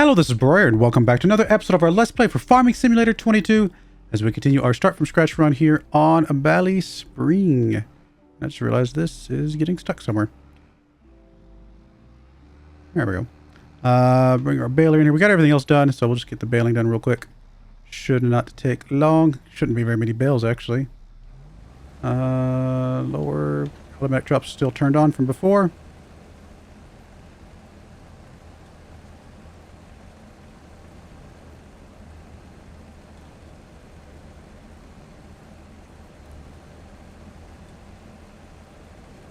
Hello, this is Broyar, and welcome back to another episode of our Let's Play for Farming Simulator 22 as we continue our start from scratch run here on BallySpring. I just realized this is getting stuck somewhere. There we go. Bring our baler in here. We got everything else done, so we'll just get the baling done real quick. Should not take long. Shouldn't be very many bales, actually. Lower automatic drops still turned on from before.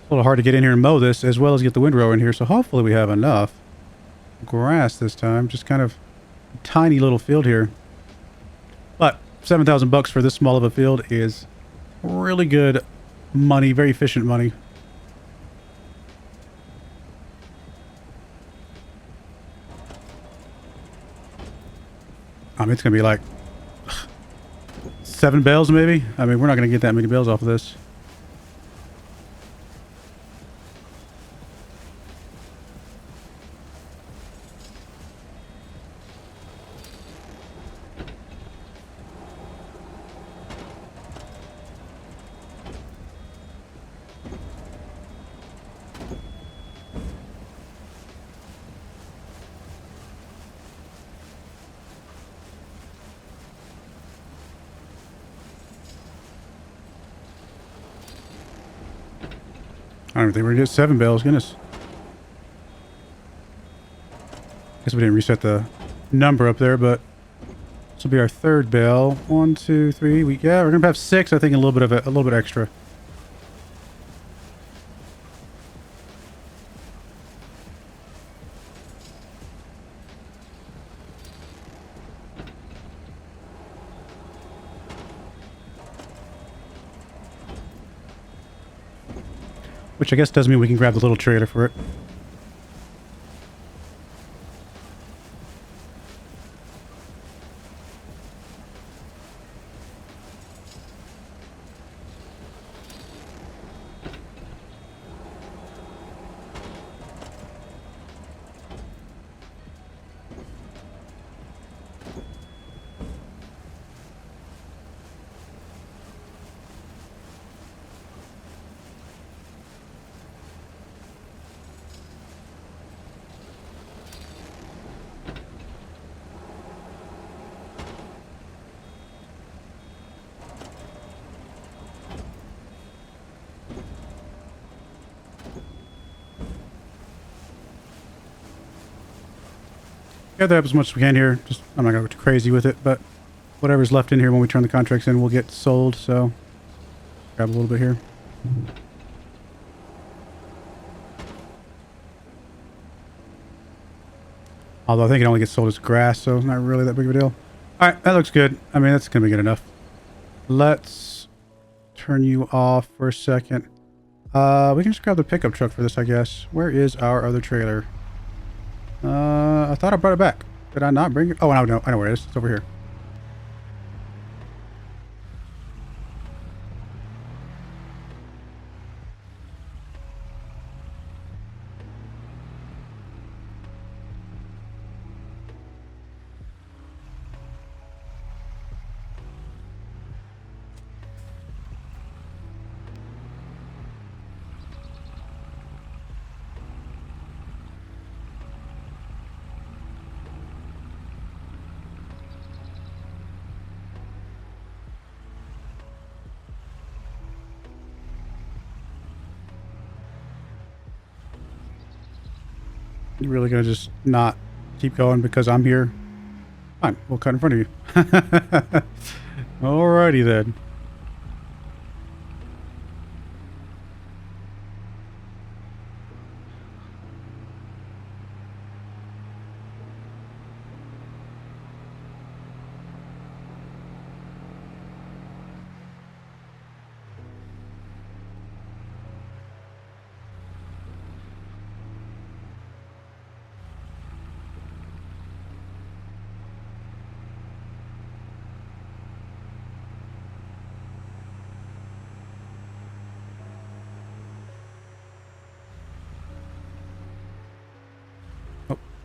A little hard to get in here and mow this, as well as get the windrower in here, so hopefully we have enough grass this time. Just kind of a tiny little field here, but 7,000 bucks for this small of a field is really good money, very efficient money. I mean, it's gonna be like 7 bales maybe. I mean, we're not gonna get that many bales off of this. I don't think we're gonna get 7 bales. Goodness. Guess we didn't reset the number up there, but this will be our 3rd bale. 1, 2, 3. Yeah, we're gonna have 6. I think a little bit extra. Which I guess does mean we can grab the little trailer for it. Gather up as much as we can here. Just, I'm not going to go too crazy with it, but whatever's left in here when we turn the contracts in will get sold, so grab a little bit here. Although I think it only gets sold as grass, so it's not really that big of a deal. Alright, that looks good. I mean, that's going to be good enough. Let's turn you off for a second. We can just grab the pickup truck for this, I guess. Where is our other trailer? I thought I brought it back. Did I not bring it? Oh, no, I know where it is. It's over here. You're really gonna just not keep going because I'm here? Fine, we'll cut in front of you. Alrighty then.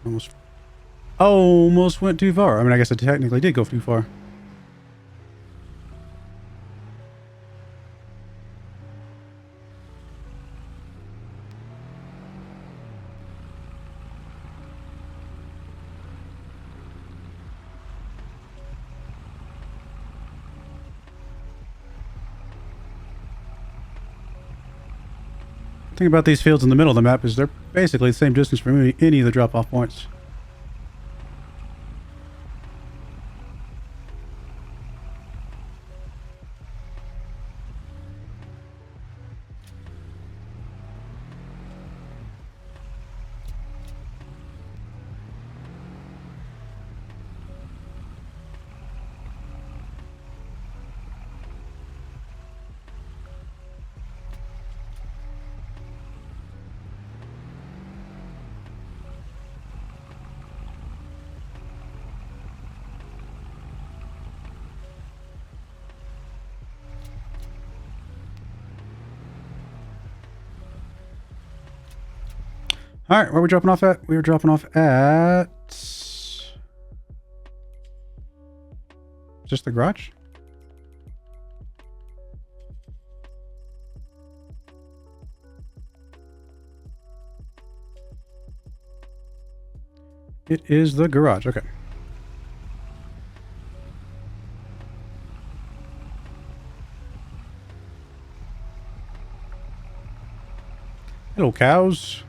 Almost Almost went too far. I mean, I guess I technically did go too far. The thing about these fields in the middle of the map is they're basically the same distance from any of the drop-off points. All right, where are we dropping off at? We were dropping off at... just the garage? It is the garage, okay. Hello, cows.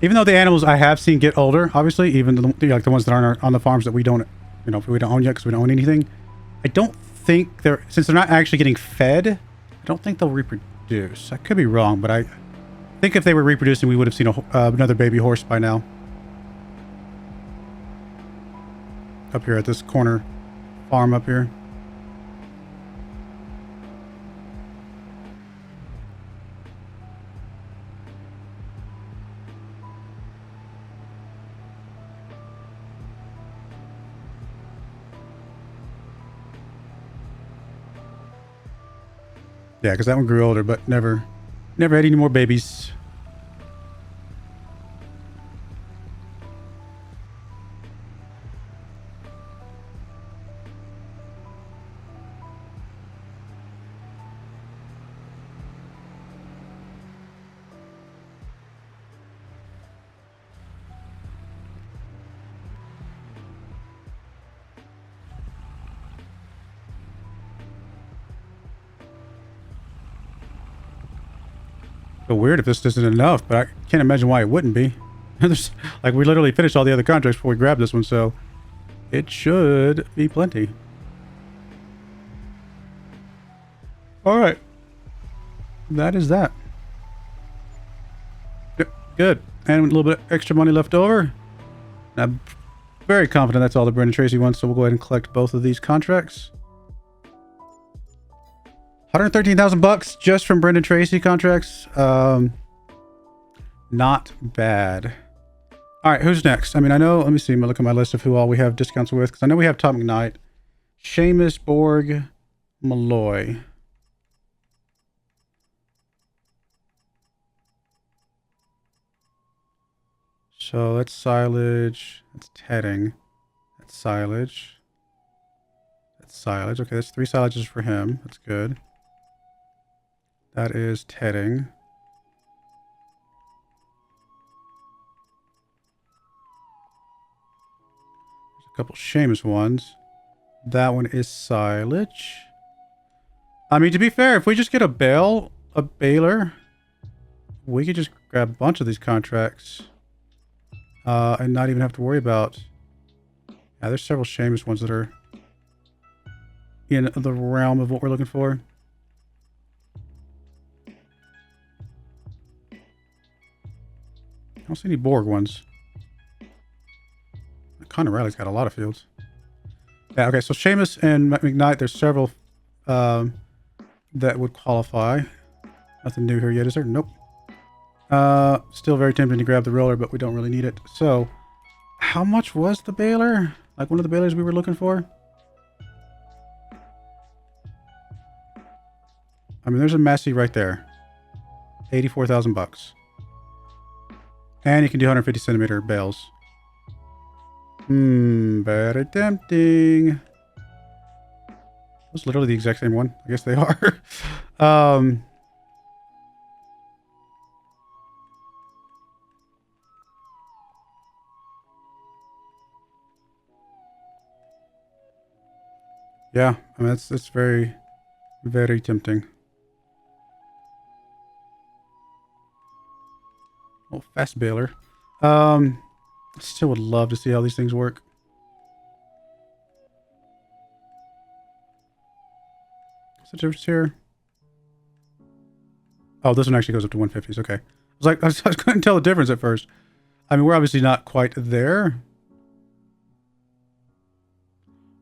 Even though the animals I have seen get older, obviously, even like the ones that aren't on the farms that we don't, you know, we don't own yet because we don't own anything, I don't think they're, since they're not actually getting fed, I don't think they'll reproduce. I could be wrong, but I think if they were reproducing, we would have seen another baby horse by now. Up here at this corner farm up here. Yeah, because that one grew older, but never had any more babies. So weird if this isn't enough, but I can't imagine why it wouldn't be. There's, like, we literally finished all the other contracts before we grabbed this one, so it should be plenty. All right, that is that. Yep, good. And a little bit extra money left over. I'm very confident that's all the Brendan Tracy wants, so we'll go ahead and collect both of these contracts. 113,000 bucks just from Brendan Tracy contracts. Not bad. All right, who's next? I mean, I know, let me see, I'm gonna look at my list of who all we have discounts with, because I know we have Tom McKnight, Seamus, Borg, Malloy. So that's silage, that's tedding, that's silage, that's silage. Okay, that's 3 silages for him. That's good. That is tedding. There's a couple Seamus ones. That one is silage. I mean, to be fair, if we just get a baler, we could just grab a bunch of these contracts and not even have to worry about... Yeah, there's several Seamus ones that are in the realm of what we're looking for. I don't see any Borg ones. Connor Riley's got a lot of fields. Yeah, okay, so Seamus and McKnight, there's several that would qualify. Nothing new here yet, is there? Nope. Still very tempting to grab the roller, but we don't really need it. So, how much was the baler? Like one of the balers we were looking for? I mean, there's a Massey right there. 84,000 bucks. And you can do 150 centimeter bales. Very tempting. It's literally the exact same one. I guess they are. Yeah, I mean, it's very, very tempting. Oh, fast baler. I still would love to see how these things work. What's the difference here? Oh, this one actually goes up to 150s. Okay. I couldn't tell the difference at first. I mean, we're obviously not quite there.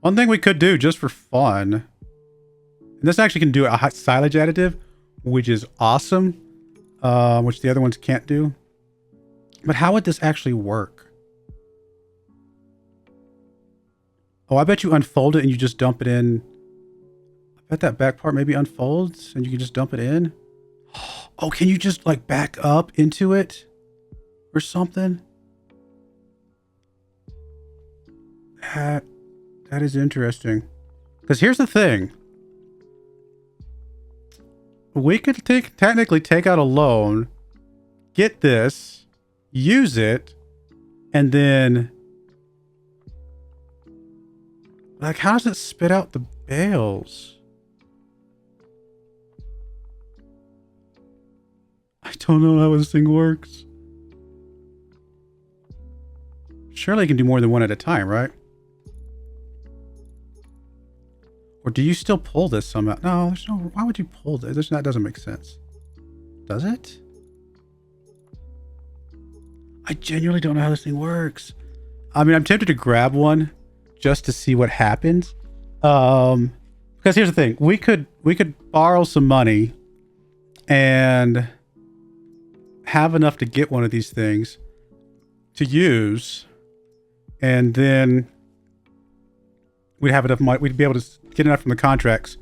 One thing we could do just for fun, and this actually can do a hot silage additive, which is awesome, which the other ones can't do. But how would this actually work? Oh, I bet you unfold it and you just dump it in. I bet that back part maybe unfolds and you can just dump it in. Oh, can you just like back up into it or something? That is interesting. Because here's the thing. We could technically take out a loan, get this, use it, and then... Like, how does it spit out the bales? I don't know how this thing works. Surely you can do more than one at a time, right? Or do you still pull this somehow? No, there's no... Why would you pull this? That doesn't make sense. Does it? I genuinely don't know how this thing works. I mean, I'm tempted to grab one just to see what happens. Because here's the thing. We could borrow some money and have enough to get one of these things to use. And then we'd have enough money. We'd be able to get enough from the contracts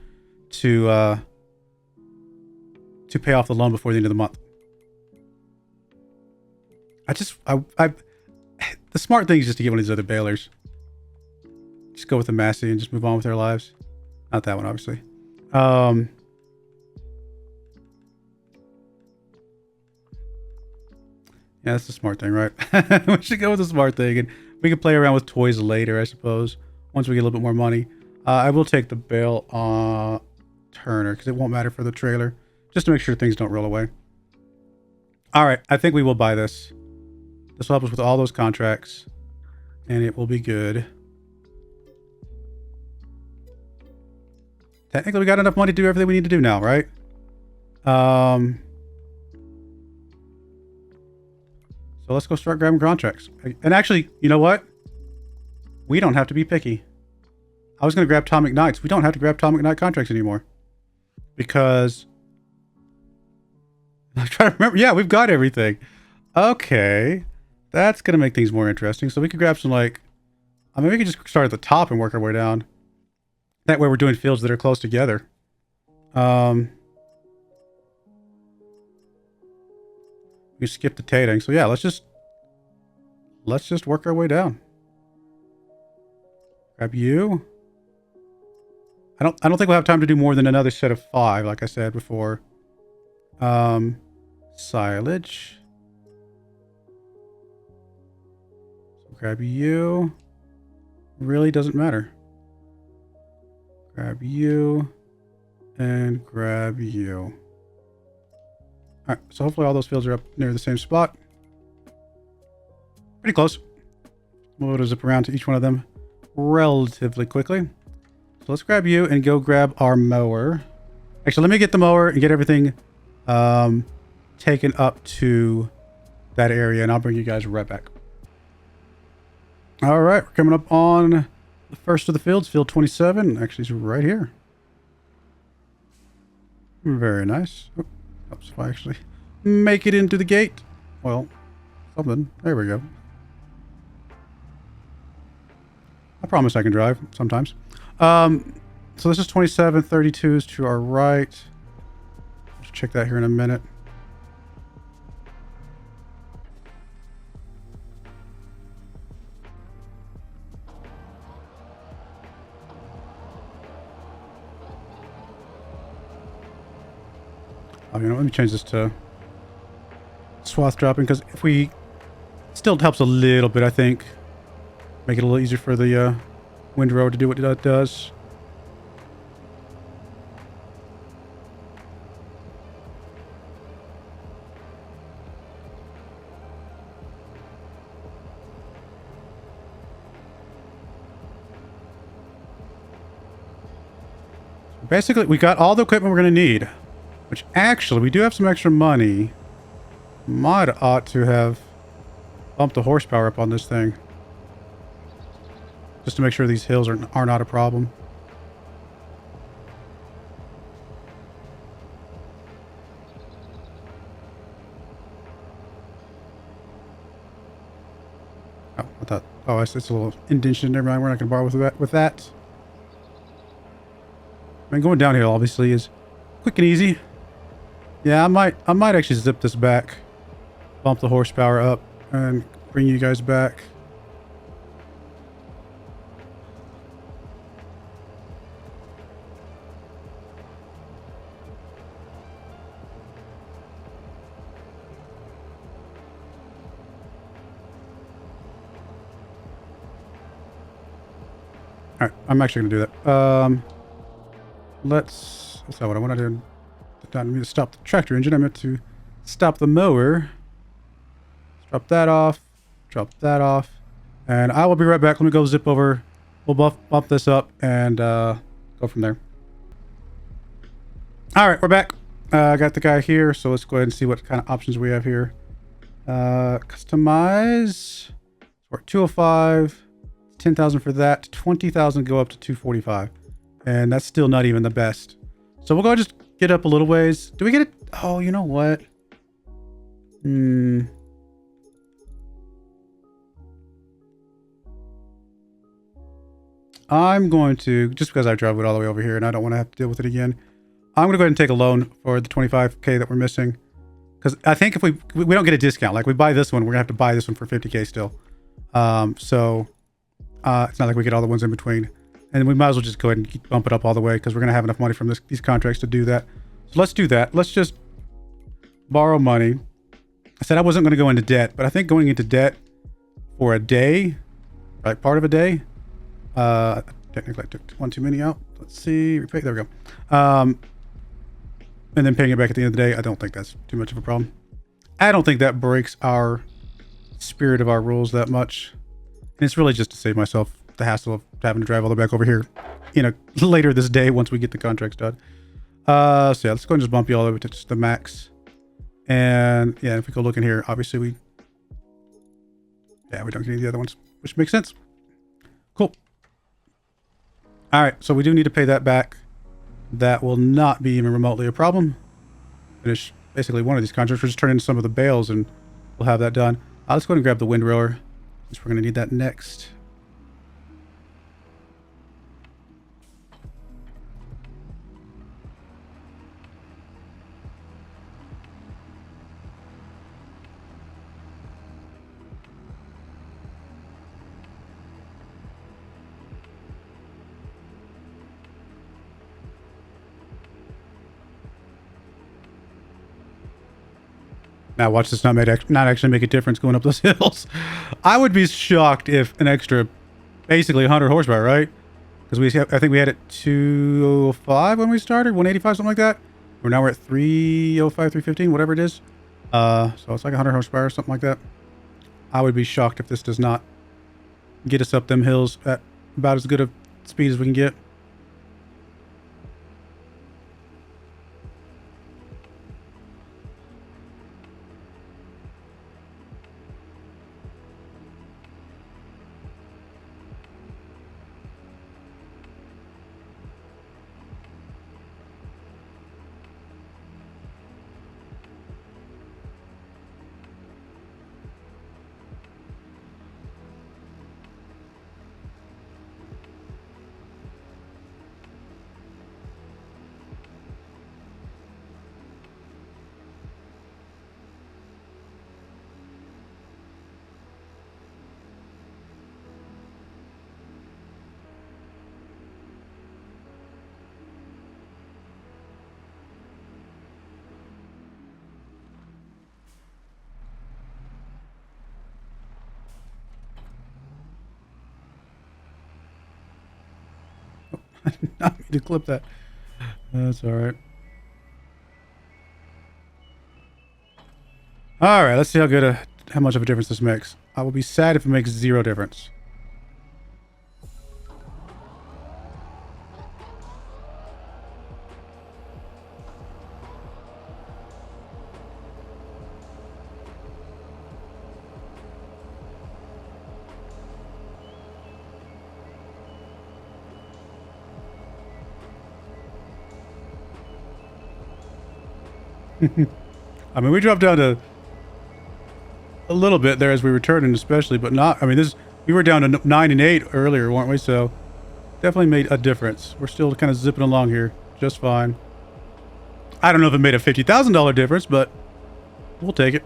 to pay off the loan before the end of the month. The smart thing is just to get one of these other balers. Just go with the Massey and just move on with their lives. Not that one, obviously. Yeah, that's the smart thing, right? We should go with the smart thing, and we can play around with toys later, I suppose, once we get a little bit more money. I will take the bale turner because it won't matter for the trailer, just to make sure things don't roll away. All right, I think we will buy this. This will help us with all those contracts, and it will be good. Technically, we got enough money to do everything we need to do now, right? So let's go start grabbing contracts. And actually, you know what? We don't have to be picky. I was going to grab Atomic Knights. We don't have to grab Atomic Knight contracts anymore. Because... I'm trying to remember. Yeah, we've got everything. Okay. That's going to make things more interesting. So we could grab some, like... I mean, we could just start at the top and work our way down. That way we're doing fields that are close together. We skip the tating. So yeah, let's just work our way down. Grab you. I don't think we'll have time to do more than another set of 5, like I said before. Silage. So grab you. Really doesn't matter. Grab you. And grab you. Alright, so hopefully all those fields are up near the same spot. Pretty close. We'll zip around to each one of them relatively quickly. So let's grab you and go grab our mower. Actually, let me get the mower and get everything taken up to that area, and I'll bring you guys right back. All right, we're coming up on the first of the fields, field 27. Actually, it's right here. Very nice. Oh, helps if I actually make it into the gate. Well, something. There we go. I promise I can drive sometimes. So this is 27, 32 is to our right. Let's check that here in a minute. Oh, you know, let me change this to swath dropping, because if we... still helps a little bit, I think. Make it a little easier for the windrow to do what it does. Basically, we got all the equipment we're going to need. Which actually, we do have some extra money. Might ought to have bumped the horsepower up on this thing. Just to make sure these hills are not a problem. Oh, I thought... oh, it's a little indentation. Never mind, we're not going to bother with that. I mean, going downhill, obviously, is quick and easy. Yeah, I might actually zip this back. Bump the horsepower up and bring you guys back. Alright, I'm actually going to do that. That's not what I want to do. I didn't mean to stop the tractor engine. I meant to stop the mower. Drop that off. Drop that off. And I will be right back. Let me go zip over. We'll bump this up and go from there. Alright, we're back. I got the guy here, so let's go ahead and see what kind of options we have here. Customize. We're at 205. 10,000 for that. 20,000 go up to 245. And that's still not even the best. So we'll go just get up a little ways. Do we get it? Oh, you know what? I'm going to, just because I drove it all the way over here and I don't want to have to deal with it again, I'm going to go ahead and take a loan for the 25K that we're missing. Because I think if we don't get a discount, like we buy this one, we're going to have to buy this one for 50K still. So it's not like we get all the ones in between. And we might as well just go ahead and bump it up all the way because we're going to have enough money from these contracts to do that. So let's do that. Let's just borrow money. I said I wasn't going to go into debt, but I think going into debt for a day, right, part of a day, technically I took one too many out. Let's see, repay, there we go. And then paying it back at the end of the day, I don't think that's too much of a problem. I don't think that breaks our spirit of our rules that much. And it's really just to save myself the hassle of having to drive all the way back over here, you know, later this day once we get the contracts done. So yeah, let's go and just bump you all over to just the max. And yeah, if we go look in here, obviously we don't get any of the other ones, which makes sense. Cool. All right, so we do need to pay that back. That will not be even remotely a problem. Finish basically one of these contracts. We'll just turn in some of the bales and we'll have that done. Let's go ahead and grab the windrower, because we're going to need that next. Now watch this not actually make a difference going up those hills. I would be shocked if an extra, basically 100 horsepower, right? Because I think we had it 205 when we started, 185, something like that. Now we're at 305, 315, whatever it is. So it's like 100 horsepower or something like that. I would be shocked if this does not get us up them hills at about as good a speed as we can get. I did not mean to clip that. That's alright. Alright, let's see how much of a difference this makes. I will be sad if it makes 0 difference. I mean, we dropped down to a little bit there as we were turning, especially, but not. I mean, we were down to 9 and 8 earlier, weren't we? So definitely made a difference. We're still kind of zipping along here, just fine. I don't know if it made a $50,000 difference, but we'll take it.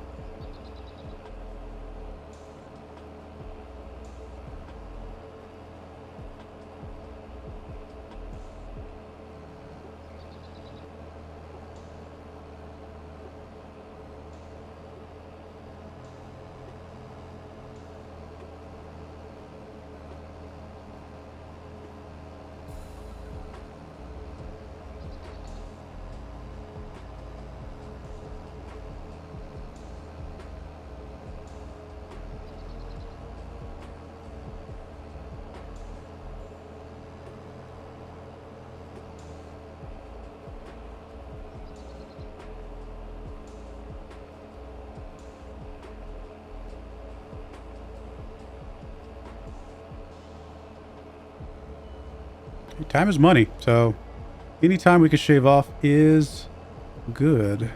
Time is money, so any time we can shave off is good.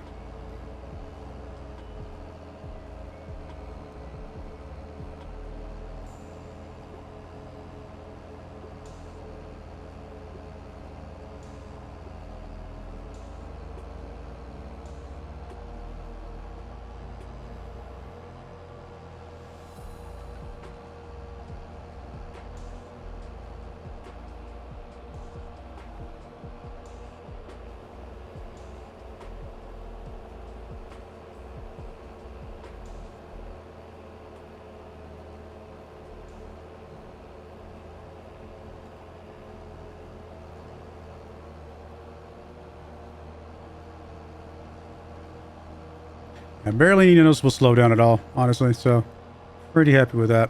And barely any noticeable slowdown at all, honestly, so pretty happy with that.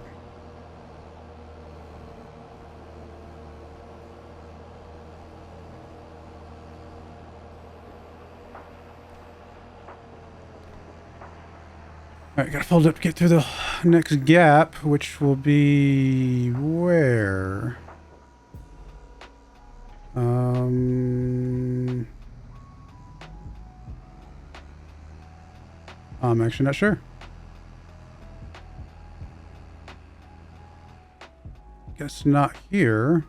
Alright, gotta fold up to get through the next gap, which will be where? I'm actually not sure. Guess not here.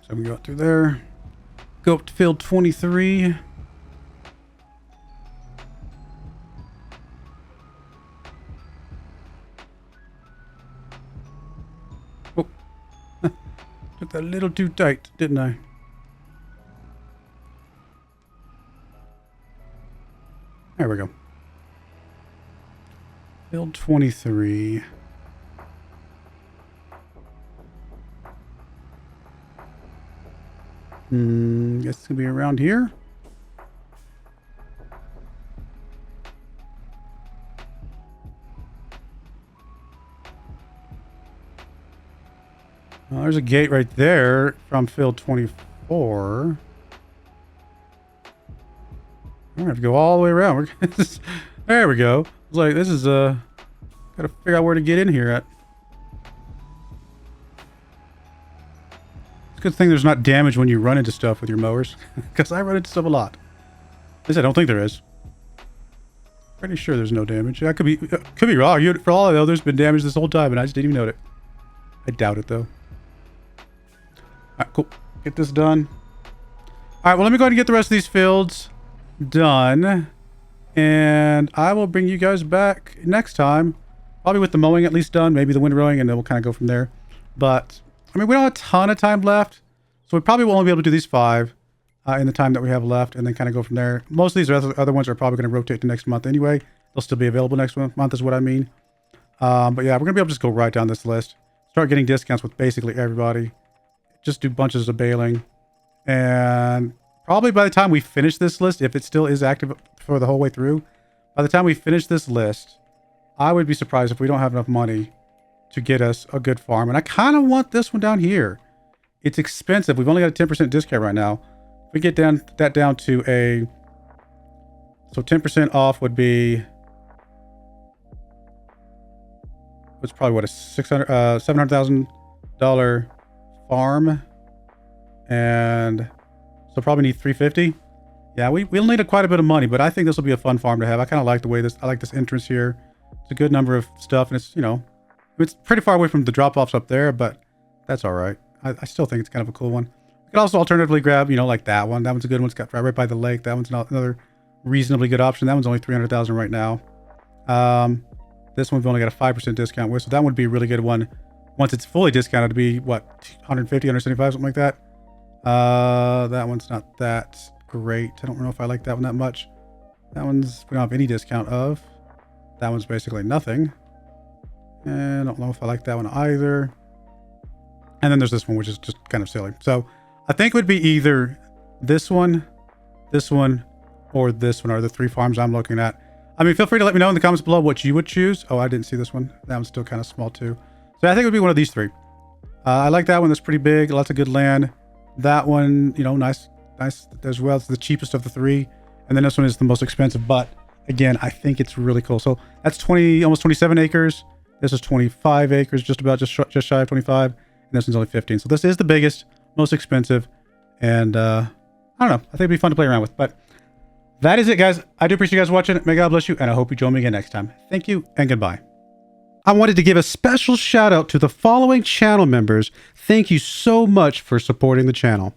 So we go out through there. Go up to field 23. Oh. Took that a little too tight, didn't I? There we go. Field 23. Guess it's gonna be around here. Well, there's a gate right there from field 24. I'm gonna have to go all the way around. There we go. It's like this is gotta figure out where to get in here at. It's a good thing there's not damage when you run into stuff with your mowers, because I run into stuff a lot. At least I don't think there is. Pretty sure there's no damage. I could be wrong. For all I know, there's been damage this whole time, and I just didn't even know it. I doubt it though. Alright, cool. Get this done. Alright, well, let me go ahead and get the rest of these fields done, and I will bring you guys back next time, probably with the mowing at least done, maybe the windrowing, and then we'll kind of go from there. But I mean, we don't have a ton of time left, so we probably won't be able to do these 5. in the time that we have left, and then kind of go from there. Most of these other ones are probably going to rotate to next month anyway. They'll still be available next month is what I mean. But yeah, we're going to be able to just go right down this list. Start getting discounts with basically everybody. Just do bunches of bailing. And probably by the time we finish this list, if it still is active for the whole way through, by the time we finish this list, I would be surprised if we don't have enough money to get us a good farm. And I kind of want this one down here. It's expensive. We've only got a 10% discount right now. If we get that down to a... So 10% off would be... It's probably what, a $700,000 farm. And so probably need 350. Yeah, we'll need quite a bit of money, but I think this will be a fun farm to have. I kind of like the way I like this entrance here. It's a good number of stuff, and it's, you know, it's pretty far away from the drop-offs up there, but that's all right. I still think it's kind of a cool one. You can also alternatively grab, you know, like that one. That one's a good one. It's got right by the lake. That one's another reasonably good option. That one's only 300,000 right now. This one's only got a 5% discount with, so that would be a really good one. Once it's fully discounted, to be what, 150, 175, something like that. That one's not that great. I don't know if I like that one that much. That one's, we don't have any discount of. That one's basically nothing. And I don't know if I like that one either. And then there's this one, which is just kind of silly. So I think it would be either this one, or this one are the three farms I'm looking at. I mean, feel free to let me know in the comments below what you would choose. Oh, I didn't see this one. That one's still kind of small too. So I think it would be one of these three. I like that one. That's pretty big. Lots of good land. That one, you know, nice as well. It's the cheapest of the three. And then this one is the most expensive. But again, I think it's really cool. So that's almost 27 acres. This is 25 acres, just shy of 25. And this one's only 15. So this is the biggest, most expensive. And I don't know. I think it'd be fun to play around with. But that is it, guys. I do appreciate you guys watching. May God bless you. And I hope you join me again next time. Thank you and goodbye. I wanted to give a special shout out to the following channel members. Thank you so much for supporting the channel.